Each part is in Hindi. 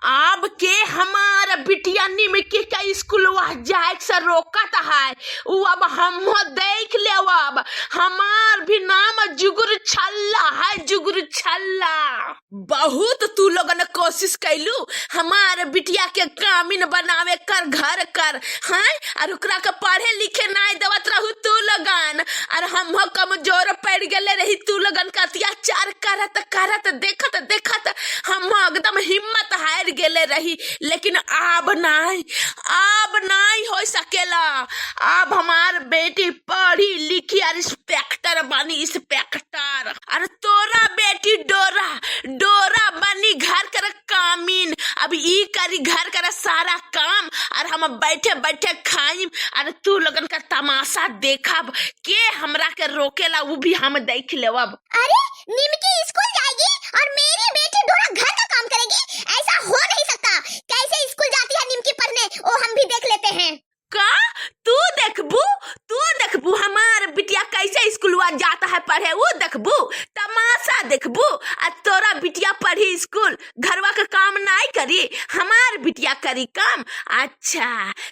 अब के हमार बिटिया निमकी का स्कूलवा जाए से रोकत है। उ अब हम देख ले, अब हमार भी नाम जुगुर छल्ला है, जुगुर छल्ला। बहुत तू लोगन ने कोशिश कैलू हमार बिटिया के कामिन बनावे कर घर कर हैं, और ओकरा के पढ़े लिखे नहीं देवत रहू तू लगन, और हम कमजोर पड़ गए रही तू लगन का अत्याचार करत करत देखत देखत हम एकदम हिम्मत हार गेले रही। लेकिन अब नहीं हो सकेला। अब हमार बेटी पढ़ी लिखी और इंस्पेक्टर बनी, इंस्पेक्टर। और तोरा बेटी डोरा बनी घर कर कामिन। अब ई करी घर कर सारा काम और हम बैठे बैठे खाइम और तू लोगन का तमाशा देखब। के हमरा के रोकेला वो भी हम देख लेब। अरे निमकी स्कूल जाएगी और मेरी बेटी डोरा घर का काम करेगी? ऐसा हो नहीं सकता। कैसे स्कूल जाती है निमकी पढ़ने, वो हम भी देख लेते हैं। का तू देखबू हमार बिटिया कैसे स्कूलवा जाता है पढ़े, वो देखबू, तमाशा देखबू। आ तोरा बिटिया पढ़ी स्कूल, घरवा का काम नहीं करी, हमार बिटिया करी काम। अच्छा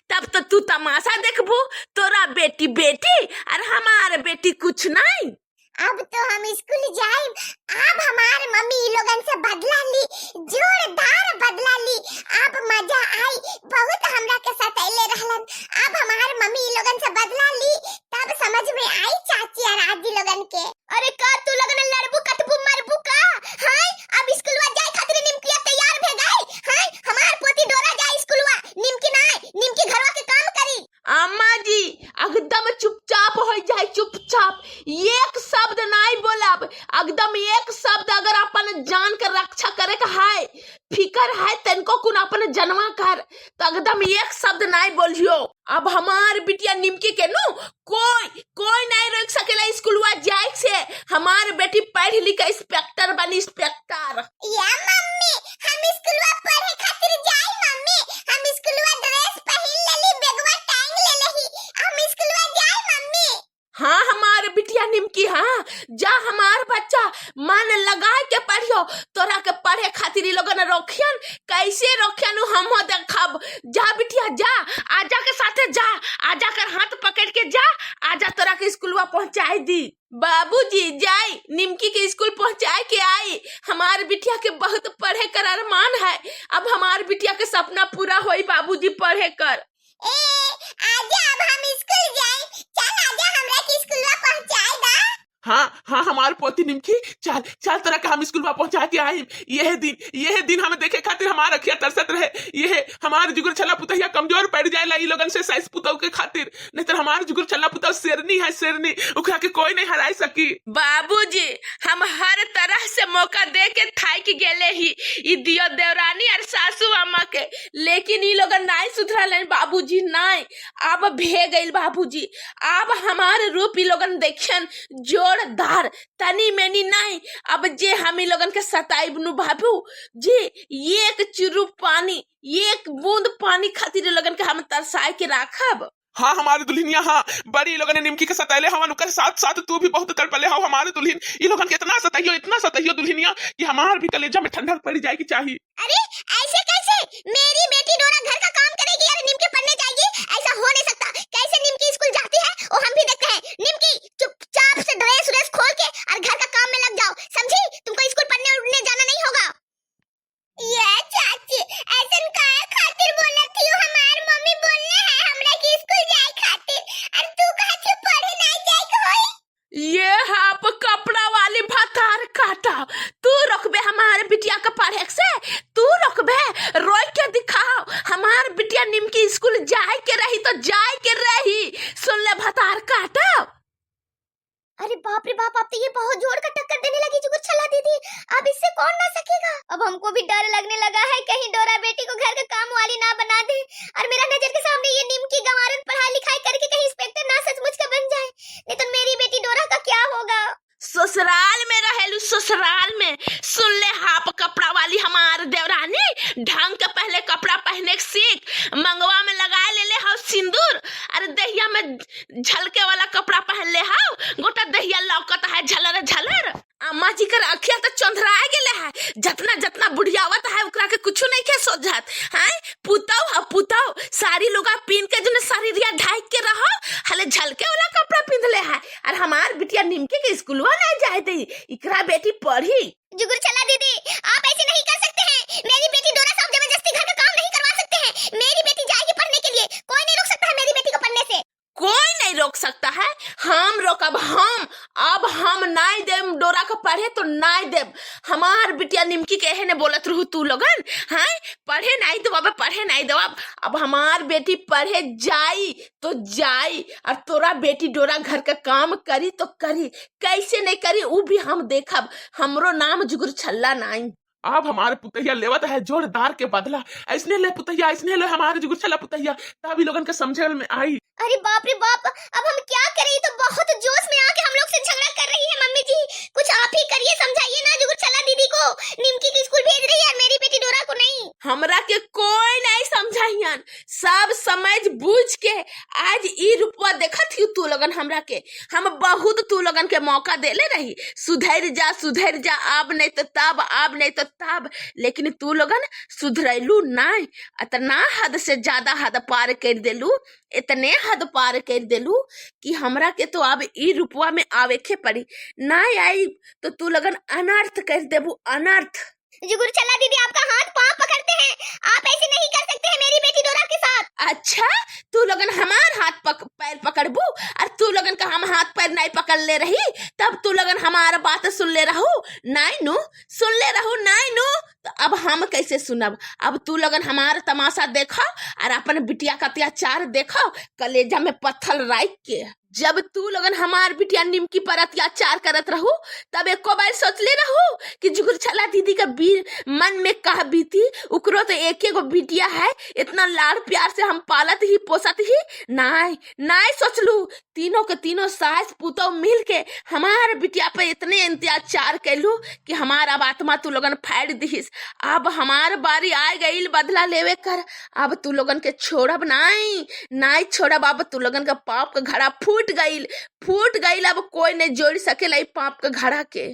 तब तो तू तमाशा देखबू, तोरा बेटी और हमार बेटी कुछ नहीं। अब तो हम स्कूल जाए। अब हमारे मम्मी लोगन से बदला ली, जोरदार बदला ली। अब मजा आई, बहुत हमरा के सतैले रहलन। अब हमारे मम्मी लोगन से बदला ली, तब समझ में आई चाची और आजी लोगन के। अरे का तू लगन लड़बू कटबू मरबू का? हां अब स्कूलवा जाए खातिर निमकिया तैयार भे गए। हां हमार पोती डोरा जाए स्कूलवा, निमकी नहीं, निमकी घरवा के काम करी। अम्मा जी एकदम चुपचाप हो जाए, चुपचाप, एक शब्द नहीं बोलब। एकदम एक शब्द अगर अपन जान के रक्षा करे का है, फिकर है तनको कुन अपन जन्मा कर, तो एकदम एक शब्द नहीं बोलियो। अब हमार बिटिया निमकी के नु कोई नहीं रोक सकेला स्कूलवा जाए से। हमार बेटी पढ़ लिख इंस्पेक्टर बनी, इंस्पेक्टर। या मम्मी हम स्कूलवा पढ़े खातिर जाई। मम्मी हम स्कूलवा ड्रेस पहिन लेली, बैगवा टांग ले लही, हम स्कूलवा जाई। मम्मी हाँ हमार बिटिया निमकी, हाँ जा हमार बच्चा मन लगा के पढ़ियो। तोरा के पढ़े खातिर इ लोगन रोकियन, कैसे रोकियन हम देखब। जा बिटिया जा, आजा के साथे जा, आजा कर हाथ पकड़ के जा, आजा तोरा के स्कूलवा पहुंचाई दी। बाबूजी जाई निमकी के स्कूल पहुंचाए के आई। हमार बिटिया के बहुत पढ़े कर अरमान है, अब हमार बिटिया के सपना पूरा होई बाबूजी पढ़े कर। आजा अब हम स्कूल जाए। चल आजा हमरा के स्कूलवा पहुंचाए दा। हाँ हमार पोती निमकी, चल तरह के हम स्कूल में पहुंचा के आई। यह दिन हमें देखे खातिर हमार अखिया तरसत रहे। यह हमार जुगुर छल्ला पुतहिया कमजोर पड़ जाएला ई लोगन से साइस पुतौ के खातिर। नहीं तो हमार जुगुर छल्ला पुतौ शेरनी है, शेरनी, ओकरा के कोई नहीं हराई सकी। बाबूजी हम हर तरह से मौका दे के थाक गेले ही ई दियो देवरानी और सासू अम्मा के, लेकिन ई लोगन नहीं सुधरल बाबूजी, नहीं। अब भे गइल बाबूजी, अब हमार रूप ई लोगन देखन जोरदार, तनी मैनी नहीं। अब जे हम ही लोगन के सताइब नु बाबू जी, एक चुरु पानी, एक बूंद पानी खातिर लोगन के हम तरसाए के राखब। हाँ हमारे दुल्हनिया, हाँ बड़ी लोगन ने निमकी के सताइले हवन, ओकर साथ साथ तू भी बहुत तड़पले हो हमारे दुल्हन। ये लोगन के इतना सताइयो दुल्हनिया कि हमार भी कलेजा में ठंडक पड़ जाएगी चाहिए। अरे ऐसे कैसे? मेरी बेटी डोरा घर का काम करेगी और निमकी पढ़ने जाएगी? ऐसा हो नहीं सकता। कैसे निमकी स्कूल जाती है वो हम भी देखते हैं। निमकी चुपचाप से ड्रेस खोल के और घर का काम में लग जाओ, समझी? तुमको स्कूल पढ़ने उड़ने जाना नहीं होगा। ये चाची ऐसन काहे खातिर बोलत थी? हमार मम्मी बोलने है हमरा की स्कूल जाए खातिर, और तू कहत पढ़े नहीं जाए के होई। ये हाप कपड़ा वाली भतार काटा, तू रोकबे हमारे बिटिया के पढ़े से? तू रोकबे? रोक के दिखाओ। हमार बिटिया निमकी स्कूल जाए के रही तो जाए के रही, सुन ले भतार काटा। अरे बाप रे बाप, अब तो ये बहुत जोर का टक्कर देने लगी जुगुर छल्ला दीदी। अब इससे कौन ना सकेगा। अब हमको भी डर लगने लगा है कहीं डोरा बेटी को घर के काम वाली ना बना दे, और मेरा नजर के सामने ये निमकी गंवारन पढ़ाई लिखाई करके कहीं इंस्पेक्टर ना सचमुच का बन जाए। नहीं तो मेरी बेटी डोरा का क्या होगा। ससुराल में रहेलू, ससुराल में। सुन ले हाप कपड़ा वाली हमार देवरानी, ढंग के पहले कपड़ा पहने के सीख। मंगवा में लगा ले हाउ सिंदूर, अरे दहिया में झलके वाला कपड़ा पहन ले हाउ, गोटा दहिया लौकत है झलर झलर। अम्मा जी कर अखिया तो चंधरा गेले है, जितना जितना बुढ़ियावत है ओकरा के कुछ नहीं के सोझत है। पुताओ सारी लोग पीन के जो शरीरिया ढाई के रहो हले झलके वाला कपड़ा पिंधले है और हमार बिटिया निमकी के स्कूलवा नहीं जाए दी इकरा बेटी पढ़ी। जुगुर चला दीदी, आप ऐसे नहीं कर सकते हैं। मेरी बेटी डोरा साहब जबरदस्ती घर का काम नहीं करवा सकते हैं। मेरी बेटी जाएगी पढ़ने के लिए, कोई नहीं रोक सकता है मेरी बेटी को पढ़ने से। कोई नहीं रोक सकता है, हम रोकब हम। अब हम नहीं देम डोरा को पढ़े तो नहीं देम। हमार बिटिया निमकी के ने बोलत रहू तू लोगन हैं पढ़े नहीं दो अब पढ़े नहीं दो अब हमार बेटी पढ़े जाई तो जाई और तोरा बेटी डोरा घर का काम करी तो करी, कैसे नहीं करी वो भी हम देखब। हमरो नाम जुगुर छल्ला नहीं। अब हमारे पुतैया लेवत है जोरदार के बदला। ऐसने ले पुतैया, ऐसने ले हमारे जुगुर छला पुतैया, तभी लोगन के समझे में आई। अरे बाप रे बाप, अब हम क्या करें? तो बहुत जोश में आके हम लोग से झगड़ा कर रही है। मम्मी जी कुछ आप ही करिए, समझाइए ना जुगुर छला दीदी को। निमकी की स्कूल भेज रही है मेरी बेटी डोरा को नहीं। हमरा के कोई नहीं समझाइयन, सब समझ बूझ के आज ई रूपवा देखत ही तू लोगन हमरा के। हम बहुत तू लोगन के मौका देले रही सुधर जा अब नहीं तो तब, अब नहीं तो तब, लेकिन तू लोगन सुधरैलू नहीं। इतना हद से ज्यादा हद पार कर देलू, इतने हद पार कर देलू कि हमरा के तो अब ई रूपवा में आवे के पड़ी। नहीं आई तो तू लोगन अनर्थ कर देबू, अनर्थ। जुगुर चला दीदी आपका हाथ पांव पकड़ते हैं, आप ऐसे नहीं कर सकते हैं मेरी बेटी डोरा के साथ। अच्छा तू लोगन हमार हाथ पैर पकड़बू और तू लोगन का हम हाथ पैर नहीं पकड़ ले रही तब तू लोगन हमारा बात सुन ले रहू नहीं नु, सुन ले रहू नहीं नु, तो अब हम कैसे सुनब? अब तू लोगन हमारा तमाशा देखो और अपन बिटिया का अत्याचार देखो कलेजा में पत्थर राख के। जब तू लोगन हमार बिटिया निमकी पर अत्याचार करत रहू तब एको बार सोच ले रहू कि जुगुर छला दीदी का मन में कह बीती उकरो तो एक एगो बिटिया है, इतना लाड़ प्यार से हम पालत ही पोसत ही नहीं सोचलू। तीनों के तीनों सास पुतौ मिल के हमार बिटिया पे इतने अत्याचार कैलू कि हमारा आत्मा तू लोगन फाड़ दीस। अब हमार बारी आ गई बदला लेवे कर। अब तू लोगन के छोड़ब नहीं छोड़ब। अब तू लोगन का पाप का घड़ा फूट गईल। अब कोई नहीं जोड़ सकेला पाप का घड़ा के।